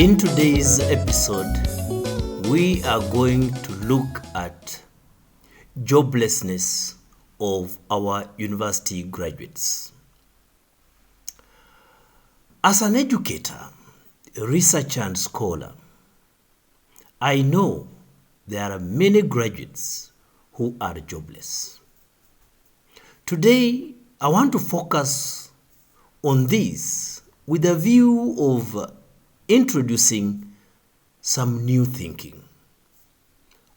In today's episode, we are going to look at joblessness of our university graduates. As an educator, researcher and scholar, I know there are many graduates who are jobless. Today, I want to focus on this with a view of introducing some new thinking.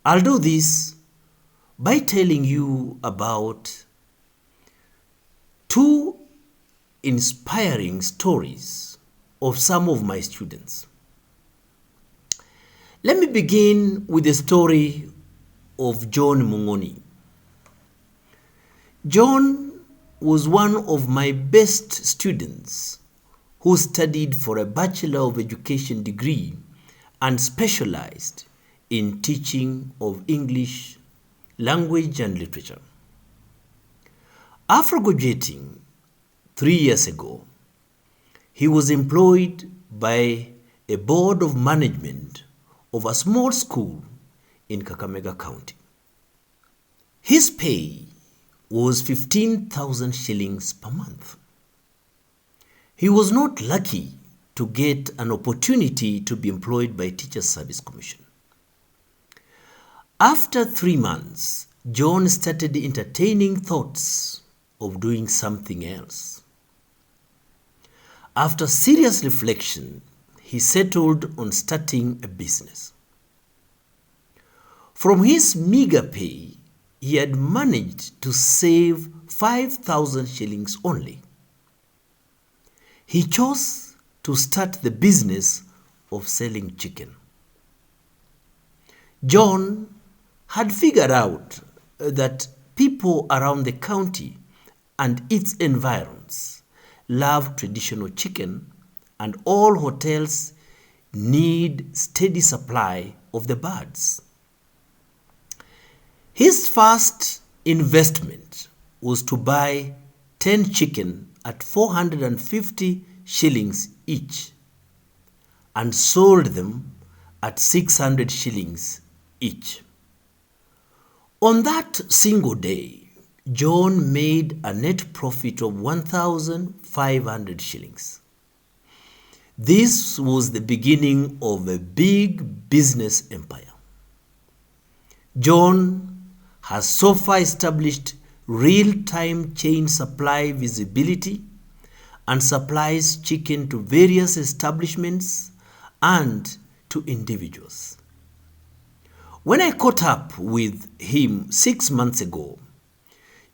I'll do this by telling you about two inspiring stories of some of my students. Let me begin with the story of John Mungoni. John was one of my best students who studied for a Bachelor of Education degree and specialized in teaching of English language and literature. After graduating 3 years ago, he was employed by a board of management of a small school in Kakamega County. His pay was 15,000 shillings per month. He was not lucky to get an opportunity to be employed by Teachers Service Commission. After 3 months, John started entertaining thoughts of doing something else. After serious reflection, he settled on starting a business. From his meager pay, he had managed to save 5,000 shillings only. He chose to start the business of selling chicken. John had figured out that people around the county and its environs love traditional chicken, and all hotels need steady supply of the birds. His first investment was to buy 10 chicken at 450 shillings each and sold them at 600 shillings each. On that single day, John made a net profit of 1,500 shillings. This was the beginning of a big business empire. John has so far established real-time chain supply visibility and supplies chicken to various establishments and to individuals. When I caught up with him 6 months ago,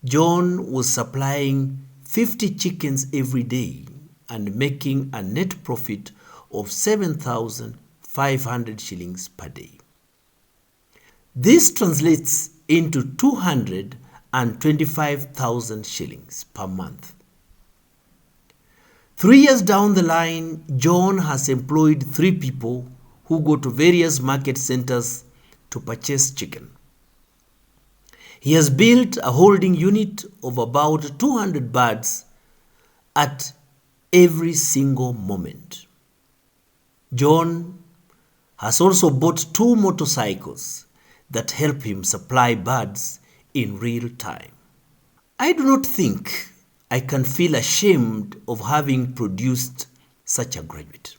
John was supplying 50 chickens every day and making a net profit of 7,500 shillings per day. This translates into 225,000 shillings per month. 3 years down the line, John has employed 3 people who go to various market centers to purchase chicken. He has built a holding unit of about 200 birds at every single moment. John has also bought 2 motorcycles that help him supply birds in real time. I do not think I can feel ashamed of having produced such a graduate.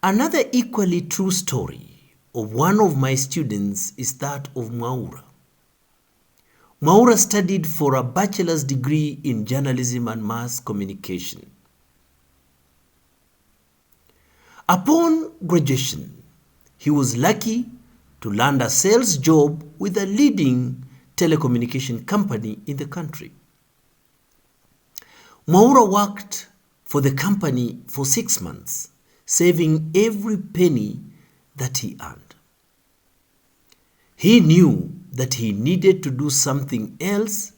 Another equally true story of one of my students is that of Mwaura. Mwaura studied for a bachelor's degree in journalism and mass communication. Upon graduation, he was lucky to land a sales job with a leading telecommunication company in the country. Mwaura worked for the company for 6 months, saving every penny that he earned. He knew that he needed to do something else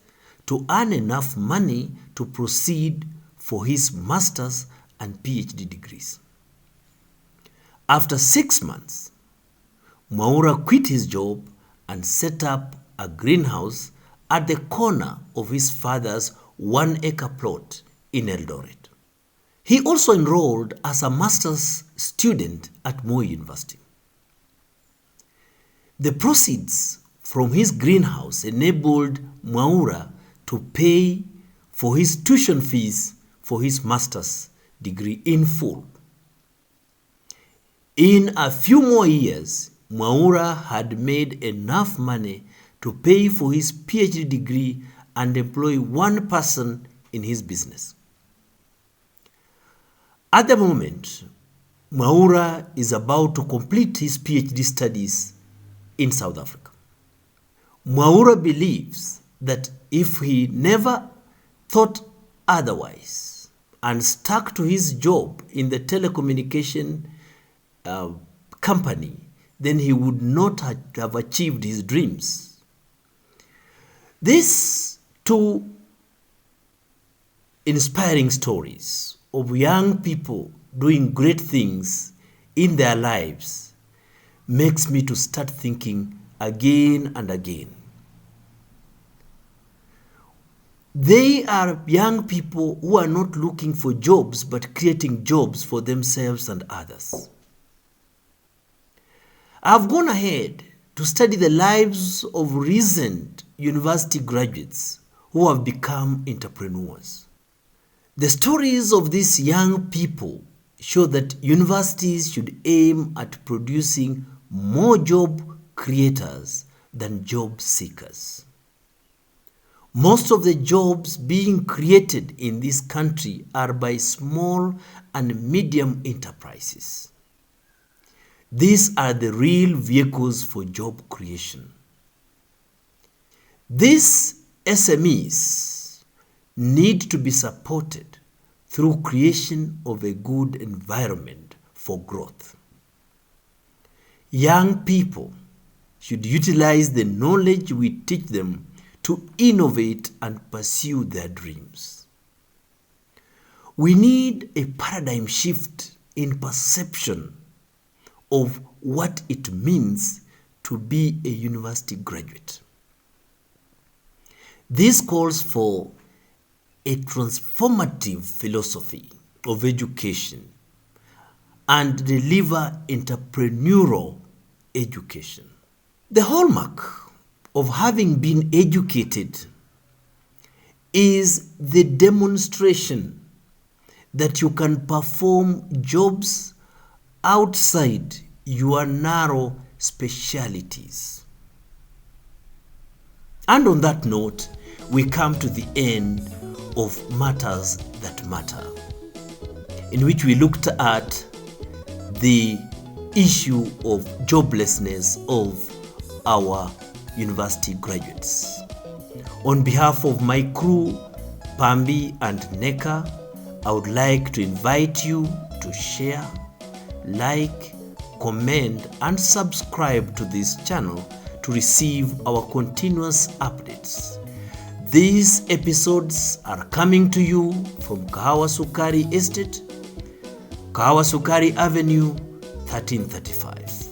to earn enough money to proceed for his master's and PhD degrees. After 6 months, Mwaura quit his job and set up a greenhouse at the corner of his father's 1-acre plot in Eldoret. He also enrolled as a master's student at Moi University. The proceeds from his greenhouse enabled Mwaura to pay for his tuition fees for his master's degree in full. In a few more years, Mwaura had made enough money to pay for his PhD degree and employ one person in his business. At the moment, Mwaura is about to complete his PhD studies in South Africa. Mwaura believes that if he never thought otherwise and stuck to his job in the telecommunication company, then he would not have achieved his dreams. These two inspiring stories of young people doing great things in their lives makes me to start thinking again and again. They are young people who are not looking for jobs but creating jobs for themselves and others. I've gone ahead to study the lives of recent university graduates who have become entrepreneurs. The stories of these young people show that universities should aim at producing more job creators than job seekers. Most of the jobs being created in this country are by small and medium enterprises. These are the real vehicles for job creation. These SMEs need to be supported through creation of a good environment for growth. Young people should utilize the knowledge we teach them to innovate and pursue their dreams. We need a paradigm shift in perception of what it means to be a university graduate. This calls for a transformative philosophy of education and deliver entrepreneurial education. The hallmark of having been educated is the demonstration that you can perform jobs outside your narrow specialities. And on that note, we come to the end of Matters That Matter, in which we looked at the issue of joblessness of our university graduates. On behalf of my crew, Pambi and Neka, I would like to invite you to share, like, comment, and subscribe to this channel to receive our continuous updates. These episodes are coming to you from Kahawa Sukari Estate, Kahawa Sukari Avenue, 1335.